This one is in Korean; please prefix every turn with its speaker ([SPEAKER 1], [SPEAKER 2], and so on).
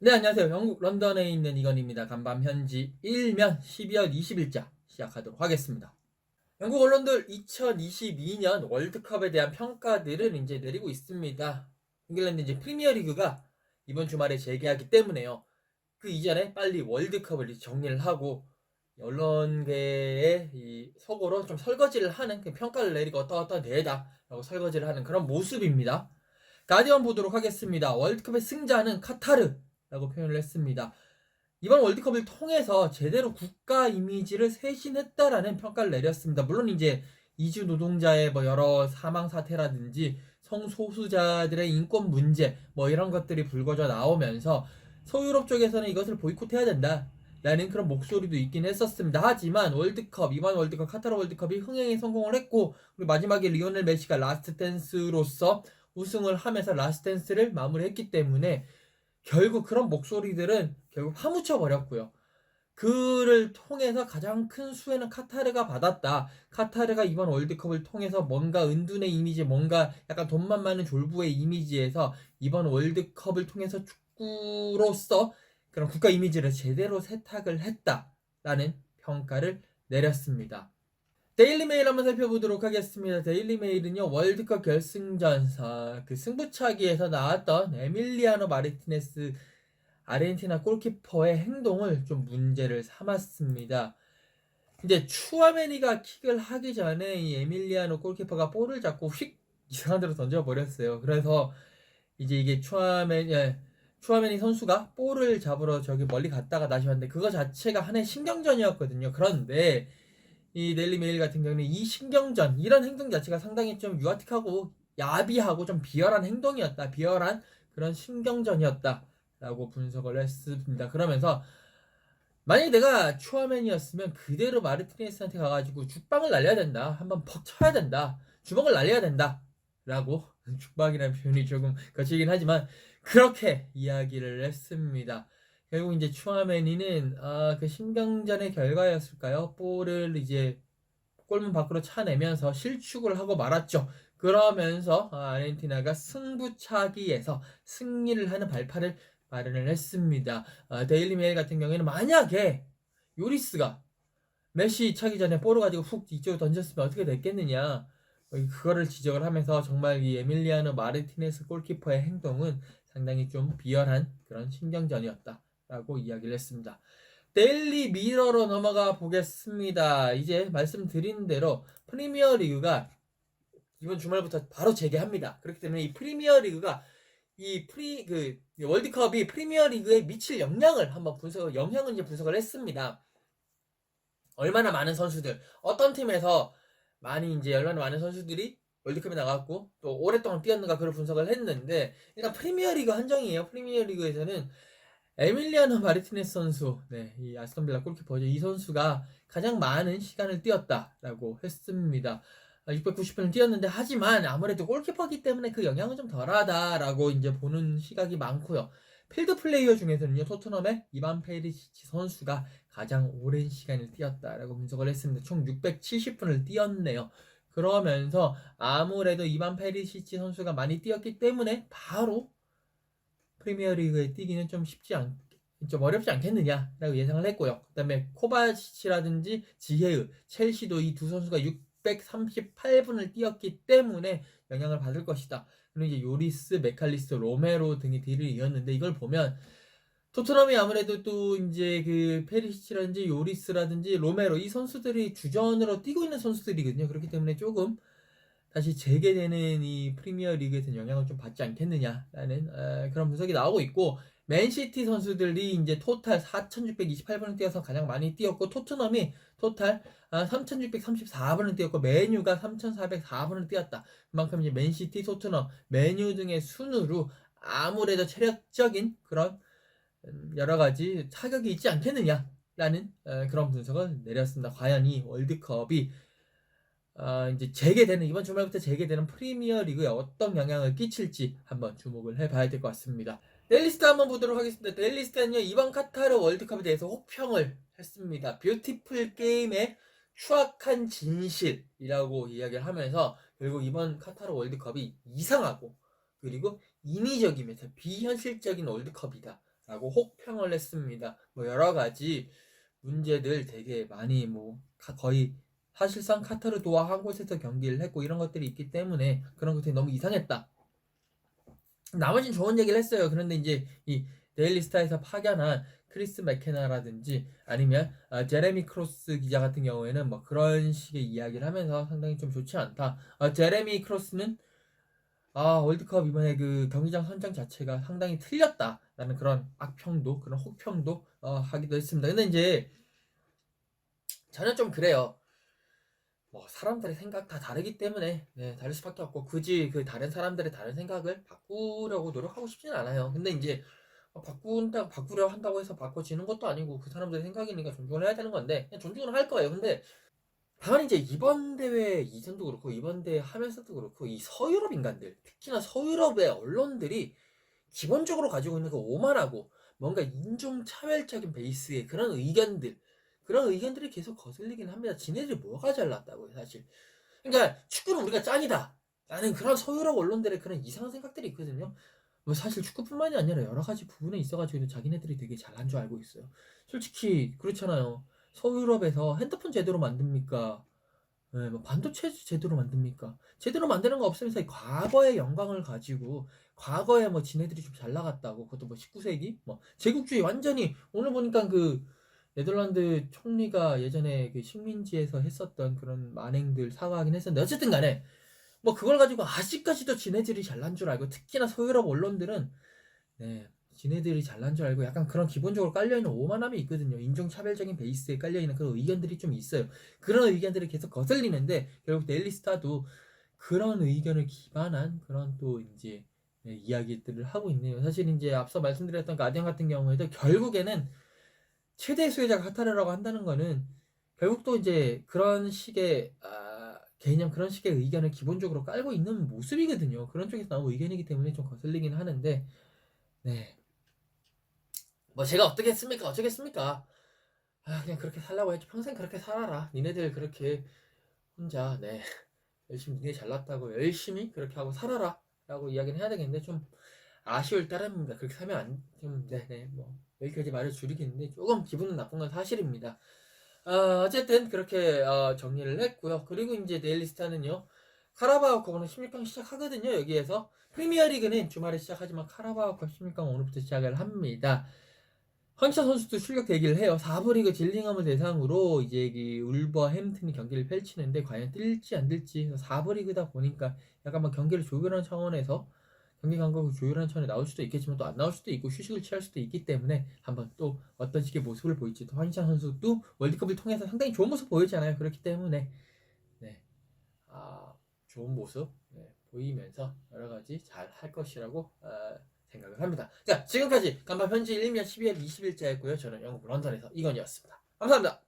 [SPEAKER 1] 네, 안녕하세요. 영국 런던에 있는 이건입니다. 간밤 현지 1면 12월 20일자 시작하도록 하겠습니다. 영국 언론들 2022년 월드컵에 대한 평가들을 이제 내리고 있습니다. 잉글랜드 이제 프리미어리그가 이번 주말에 재개하기 때문에요. 그 이전에 빨리 월드컵을 정리를 하고 언론계의 이 속으로 좀 설거지를 하는 그 평가를 내리고 어떠어떠 대다라고 설거지를 하는 그런 모습입니다. 가디언 보도록 하겠습니다. 월드컵의 승자는 카타르라고 표현을 했습니다. 이번 월드컵을 통해서 제대로 국가 이미지를 쇄신했다라는 평가를 내렸습니다. 물론 이제 이주 노동자의 뭐 여러 사망 사태라든지 성소수자들의 인권 문제 뭐 이런 것들이 불거져 나오면서 서유럽 쪽에서는 이것을 보이콧해야 된다. 라는 그런 목소리도 있긴 했었습니다. 하지만 이번 월드컵 카타르 월드컵이 흥행에 성공을 했고, 그리고 마지막에 리오넬 메시가 라스트 댄스로서 우승을 하면서 라스트 댄스를 마무리했기 때문에 결국 그런 목소리들은 결국 파묻혀 버렸고요. 그를 통해서 가장 큰 수혜는 카타르가 받았다. 카타르가 이번 월드컵을 통해서 뭔가 은둔의 이미지, 뭔가 약간 돈만 많은 졸부의 이미지에서 이번 월드컵을 통해서 축구로서 그런 국가 이미지를 제대로 세탁을 했다라는 평가를 내렸습니다. 데일리메일 한번 살펴보도록 하겠습니다. 데일리메일은요, 월드컵 결승전 그 승부차기에서 나왔던 에밀리아노 마르티네스 아르헨티나 골키퍼의 행동을 좀 문제를 삼았습니다. 이제 추아메니가 킥을 하기 전에 이 에밀리아노 골키퍼가 볼을 잡고 휙 이상한 데로 던져버렸어요. 그래서 이제 이게 추아메니 선수가 볼을 잡으러 저기 멀리 갔다가 다시 왔는데 그거 자체가 하나의 신경전이었거든요. 그런데 이 데일리 메일 같은 경우는 이 신경전 이런 행동 자체가 상당히 좀 유아틱하고 야비하고 좀 비열한 행동이었다. 비열한 그런 신경전이었다라고 분석을 했습니다. 그러면서 만약에 내가 추어맨이었으면 그대로 마르티네스한테 가가지고 죽방을 날려야 된다. 한번 퍽 쳐야 된다. 주먹을 날려야 된다. 라고 죽방이라는 표현이 조금 거칠긴 하지만 그렇게 이야기를 했습니다. 결국 이제 추아메니는 그 신경전의 결과였을까요? 볼을 이제 골문 밖으로 차내면서 실축을 하고 말았죠. 그러면서 아르헨티나가 승부차기에서 승리를 하는 발판을 마련을 했습니다. 데일리 메일 같은 경우에는 만약에 요리스가 메시 차기 전에 볼을 가지고 훅 이쪽으로 던졌으면 어떻게 됐겠느냐. 그거를 지적을 하면서 정말 이 에밀리아노 마르티네스 골키퍼의 행동은 상당히 좀 비열한 그런 신경전이었다라고 이야기를 했습니다. 데일리 미러로 넘어가 보겠습니다. 이제 말씀드린 대로 프리미어 리그가 이번 주말부터 바로 재개합니다. 그렇기 때문에 이 프리미어 리그가 월드컵이 프리미어 리그에 미칠 영향을 이제 분석을 했습니다. 얼마나 많은 선수들, 어떤 팀에서 얼마나 많은 선수들이 월드컵에 나갔고 또 오랫동안 뛰었는가 그걸 분석을 했는데 일단 프리미어 리그 한정이에요. 프리미어 리그에서는 에밀리아노 마르티네스 선수, 네, 이 아스톤 빌라 골키퍼죠. 이 선수가 가장 많은 시간을 뛰었다라고 했습니다. 690분을 뛰었는데 하지만 아무래도 골키퍼기 때문에 그 영향은 좀 덜하다라고 이제 보는 시각이 많고요. 필드 플레이어 중에서는요, 토트넘의 이반 페리시치 선수가 가장 오랜 시간을 뛰었다라고 분석을 했습니다. 총 670분을 뛰었네요. 그러면서 아무래도 이반 페리시치 선수가 많이 뛰었기 때문에 바로 프리미어리그에 뛰기는 좀 어렵지 않겠느냐라고 예상을 했고요. 그 다음에 코바치라든지 지헤으, 첼시도 이 두 선수가 638분을 뛰었기 때문에 영향을 받을 것이다. 그리고 이제 요리스, 메칼리스트, 로메로 등이 뒤를 이었는데 이걸 보면 토트넘이 아무래도 또 이제 그 페리시치라든지 요리스라든지 로메로 이 선수들이 주전으로 뛰고 있는 선수들이거든요. 그렇기 때문에 조금 다시 재개되는 이 프리미어 리그에서 영향을 좀 받지 않겠느냐라는 그런 분석이 나오고 있고 맨시티 선수들이 이제 토탈 4,628분을 뛰어서 가장 많이 뛰었고 토트넘이 토탈 3,634분을 뛰었고 메뉴가 3,404분을 뛰었다. 그만큼 이제 맨시티, 토트넘, 메뉴 등의 순으로 아무래도 체력적인 그런 여러 가지 타격이 있지 않겠느냐라는 그런 분석을 내렸습니다. 과연 이 월드컵이 이제 이번 주말부터 재개되는 프리미어 리그에 어떤 영향을 끼칠지 한번 주목을 해봐야 될 것 같습니다. 델리스트 한번 보도록 하겠습니다. 델리스트는요, 이번 카타르 월드컵에 대해서 혹평을 했습니다. 뷰티풀 게임의 추악한 진실이라고 이야기를 하면서 결국 이번 카타르 월드컵이 이상하고 그리고 인위적이면서 비현실적인 월드컵이다 라고 혹평을 했습니다. 뭐 여러 가지 문제들 되게 많이 뭐 거의 사실상 카타르 도하 한 곳에서 경기를 했고 이런 것들이 있기 때문에 그런 것들이 너무 이상했다. 나머진 좋은 얘기를 했어요. 그런데 이제 이 데일리 스타에서 파견한 크리스 맥케나라든지 아니면 제레미 크로스 기자 같은 경우에는 뭐 그런 식의 이야기를 하면서 상당히 좀 좋지 않다. 제레미 크로스는 월드컵 이번에 그 경기장 선정 자체가 상당히 틀렸다라는 그런 악평도, 그런 혹평도 하기도 했습니다. 근데 이제 저는 좀 그래요. 뭐 사람들의 생각 다 다르기 때문에 다를 수밖에 없고 굳이 그 다른 사람들의 다른 생각을 바꾸려고 노력하고 싶지는 않아요. 근데 이제 바꾸려 한다고 해서 바꿔지는 것도 아니고 그 사람들의 생각이니까 존중을 해야 되는 건데 그냥 존중을 할 거예요. 근데 다만 이제 이번 대회 이전도 그렇고 이번 대회 하면서도 그렇고 이 서유럽 인간들 특히나 서유럽의 언론들이 기본적으로 가지고 있는 그 오만하고 뭔가 인종차별적인 베이스의 그런 의견들이 계속 거슬리긴 합니다. 지네들이 뭐가 잘났다고요 사실. 그러니까 축구는 우리가 짱이다 라는 그런 서유럽 언론들의 그런 이상한 생각들이 있거든요. 뭐 사실 축구뿐만이 아니라 여러 가지 부분에 있어가지고 자기네들이 되게 잘한 줄 알고 있어요. 솔직히 그렇잖아요. 서유럽에서 핸드폰 제대로 만듭니까? 네, 뭐 반도체 제대로 만듭니까? 제대로 만드는 거 없으면서 과거의 영광을 가지고 과거에 뭐 지네들이 좀 잘 나갔다고 그것도 뭐 19세기 뭐 제국주의 완전히 오늘 보니까 그 네덜란드 총리가 예전에 그 식민지에서 했었던 그런 만행들 사과하긴 했었는데 어쨌든 간에 뭐 그걸 가지고 아직까지도 지네들이 잘난 줄 알고 특히나 서유럽 언론들은 지네들이 잘난 줄 알고 약간 그런 기본적으로 깔려있는 오만함이 있거든요. 인종차별적인 베이스에 깔려있는 그런 의견들이 좀 있어요. 그런 의견들이 계속 거슬리는데 결국 데일리스타도 그런 의견을 기반한 그런 또 이제 이야기들을 하고 있네요. 사실 이제 앞서 말씀드렸던 가디언 같은 경우에도 결국에는 최대 수혜자가 카타르라고 한다는 거는 결국 또 이제 그런 식의 개념 그런 식의 의견을 기본적으로 깔고 있는 모습이거든요. 그런 쪽에서 나온 의견이기 때문에 좀 거슬리긴 하는데 뭐 제가 어쩌겠습니까? 그냥 그렇게 살라고 했지. 평생 그렇게 살아라. 니네들 그렇게 혼자 열심히 니네 잘났다고 열심히 그렇게 하고 살아라 라고 이야기는 해야 되겠는데 좀 아쉬울 따름입니다. 그렇게 하면 뭐 여기까지 말을 줄이겠는데 조금 기분은 나쁜 건 사실입니다. 어쨌든 그렇게 정리를 했고요. 그리고 이제 데일리스타는요. 카라바오컵은 16강 시작하거든요. 여기에서 프리미어리그는 주말에 시작하지만 카라바오컵 16강 오늘부터 시작을 합니다. 황희찬 선수도 출격 대기를 해요. 4부 리그 질링함을 대상으로 이제 이 울버햄튼이 경기를 펼치는데 과연 뜰지 안 뜰지 4부 리그다 보니까 약간 막 경기를 조율하는 차원에서 경기 간격을 조율하는 차원에 나올 수도 있겠지만 또 안 나올 수도 있고 휴식을 취할 수도 있기 때문에 한번 또 어떤 식의 모습을 보일지 또 황희찬 선수도 월드컵을 통해서 상당히 좋은 모습 보이잖아요. 그렇기 때문에 좋은 모습 보이면서 여러 가지 잘 할 것이라고 생각을 합니다. 자, 지금까지 간판 편지 1년 12월 20일자였고요. 저는 영국 런던에서 이건이었습니다. 감사합니다.